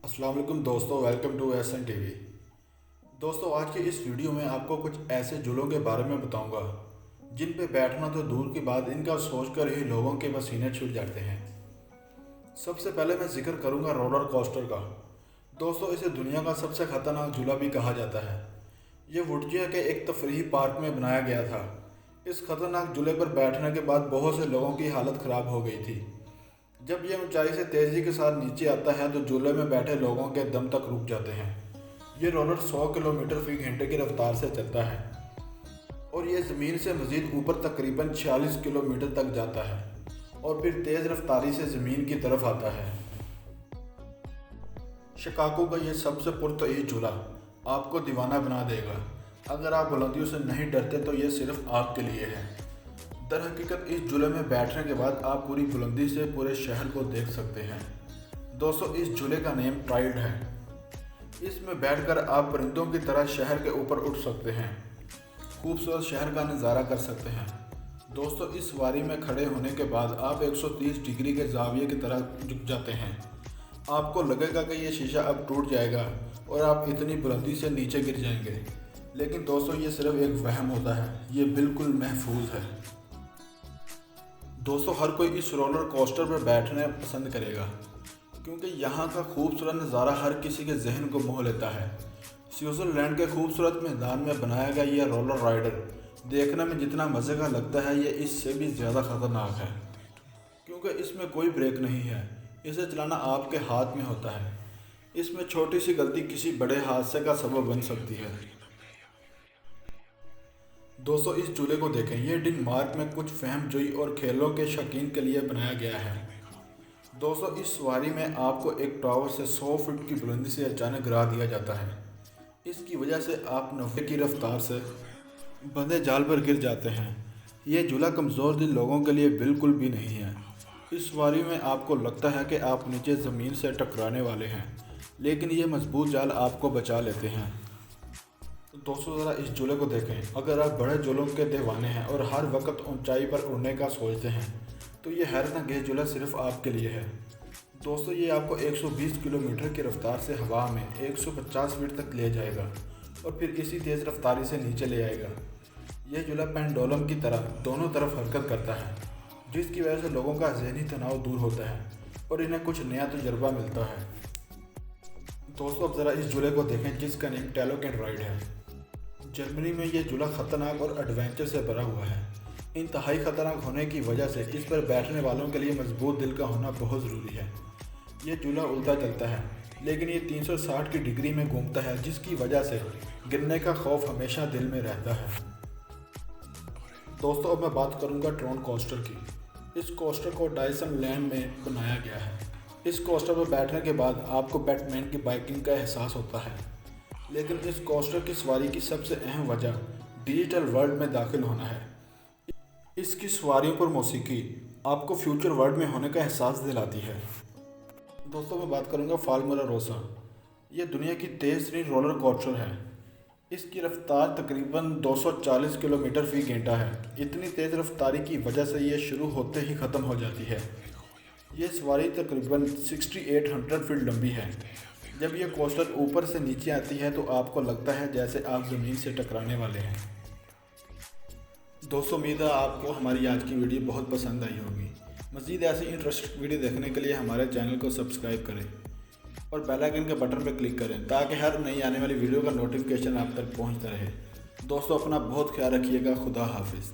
अस्सलाम वालेकुम दोस्तों, welcome to S N TV. दोस्तों, आज के इस वीडियो में आपको कुछ ऐसे झूलों के बारे में बताऊंगा जिन पे बैठना तो दूर की बात, इनका सोचकर ही लोगों के पसीने छूट जाते हैं। सबसे पहले मैं जिक्र करूंगा रोलर कोस्टर का। दोस्तों, इसे दुनिया का सबसे खतरनाक झूला भी कहा जाता है। ये वुडजिया के एक तफरीही पार्क में बनाया गया था। इस खतरनाक झूले पर बैठने के बाद बहुत से लोगों की हालत ख़राब हो गई थी। जब यह ऊंचाई से तेज़ी के साथ नीचे आता है तो झूले में बैठे लोगों के दम तक रुक जाते हैं। ये रोलर 100 किलोमीटर फी घंटे की रफ्तार से चलता है और ये ज़मीन से मज़ीद ऊपर तकरीबन 46 किलोमीटर तक जाता है और फिर तेज़ रफ्तारी से ज़मीन की तरफ आता है। शिकागो का ये सबसे पुरतईस झूला आपको दीवाना बना देगा। अगर आप बुलंदियों से नहीं डरते तो ये सिर्फ आपके लिए है। दर हकीकत इस झूले में बैठने के बाद आप पूरी बुलंदी से पूरे शहर को देख सकते हैं। दोस्तों, इस झूले का नेम टाइड है। इसमें बैठकर आप परिंदों की तरह शहर के ऊपर उठ सकते हैं, खूबसूरत शहर का नज़ारा कर सकते हैं। दोस्तों, इस सवारी में खड़े होने के बाद आप 130 डिग्री के जाविये की तरह झुक जाते हैं। आपको लगेगा कि ये शीशा अब टूट जाएगा और आप इतनी बुलंदी से नीचे गिर जाएंगे, लेकिन दोस्तों ये सिर्फ एक वहम होता है। ये बिल्कुल महफूज है। दोस्तों, हर कोई इस रोलर कोस्टर पर बैठने पसंद करेगा क्योंकि यहाँ का खूबसूरत नज़ारा हर किसी के जहन को मोह लेता है। स्विट्ज़रलैंड के खूबसूरत मैदान में बनाया गया यह रोलर राइडर देखने में जितना मज़े का लगता है, ये इससे भी ज़्यादा ख़तरनाक है क्योंकि इसमें कोई ब्रेक नहीं है। इसे चलाना आपके हाथ में होता है। इसमें छोटी सी गलती किसी बड़े हादसे का सबब बन सकती है। दोस्तों, इस झूले को देखें। ये डेनमार्क में कुछ फहमजोई और खेलों के शौकीन के लिए बनाया गया है। दोस्तों, इस सवारी में आपको एक टावर से 100 फीट की बुलंदी से अचानक गिरा दिया जाता है। इसकी वजह से आप 90 की रफ्तार से बंधे जाल पर गिर जाते हैं। ये झूला कमज़ोर दिल लोगों के लिए बिल्कुल भी नहीं है। इस सवारी में आपको लगता है कि आप नीचे ज़मीन से टकराने वाले हैं, लेकिन ये मजबूत जाल आपको बचा लेते हैं। तो दोस्तों, ज़रा इस झूले को देखें। अगर आप बड़े झूलों के दीवाने हैं और हर वक्त ऊंचाई पर उड़ने का सोचते हैं तो ये हैरतअंगेज़ झूला सिर्फ आपके लिए है। दोस्तों, ये आपको 120 किलोमीटर की रफ्तार से हवा में 150 फीट तक ले जाएगा और फिर इसी तेज़ रफ्तारी से नीचे ले आएगा। यह झूला पेंडुलम की तरह दोनों तरफ हरकत करता है, जिसकी वजह से लोगों का जहनी तनाव दूर होता है और इन्हें कुछ नया तजुर्बा मिलता है। दोस्तों, अब ज़रा इस झूले को देखें जिसका नेम टैलोकेन राइड है। जर्मनी में यह झूला खतरनाक और एडवेंचर से भरा हुआ है। इंतहाई खतरनाक होने की वजह से इस पर बैठने वालों के लिए मजबूत दिल का होना बहुत ज़रूरी है। यह झूला उल्टा चलता है, लेकिन ये 360 की डिग्री में घूमता है, जिसकी वजह से गिरने का खौफ हमेशा दिल में रहता है। दोस्तों, अब मैं बात करूंगा ट्रोन कोस्टर की। इस कोस्टर को डायसन लैंड में बनाया गया है। इस कोस्टर पर बैठने के बाद आपको बैटमैन की बाइकिंग का एहसास होता है, लेकिन इस कोस्टर की सवारी की सबसे अहम वजह डिजिटल वर्ल्ड में दाखिल होना है। इसकी सवारियों पर मौसीकी आपको फ्यूचर वर्ल्ड में होने का एहसास दिलाती है। दोस्तों, मैं बात करूंगा फार्मूला रोसा। यह दुनिया की तेज़ तरीन रोलर कोस्टर है। इसकी रफ्तार तकरीबन 240 किलोमीटर फी घंटा है। इतनी तेज़ रफ्तारी की वजह से यह शुरू होते ही ख़त्म हो जाती है। ये सवारी तकरीबन 6800 फीट लंबी है। जब यह कोस्टर ऊपर से नीचे आती है तो आपको लगता है जैसे आप ज़मीन से टकराने वाले हैं। दोस्तों, उम्मीद है आपको हमारी आज की वीडियो बहुत पसंद आई होगी। मज़ीद ऐसी इंटरेस्टिंग वीडियो देखने के लिए हमारे चैनल को सब्सक्राइब करें और बेल आइकन के बटन पर क्लिक करें ताकि हर नई आने वाली वीडियो का नोटिफिकेशन आप तक पहुंचता रहे। दोस्तों, अपना बहुत ख्याल रखिएगा। खुदा हाफिज़।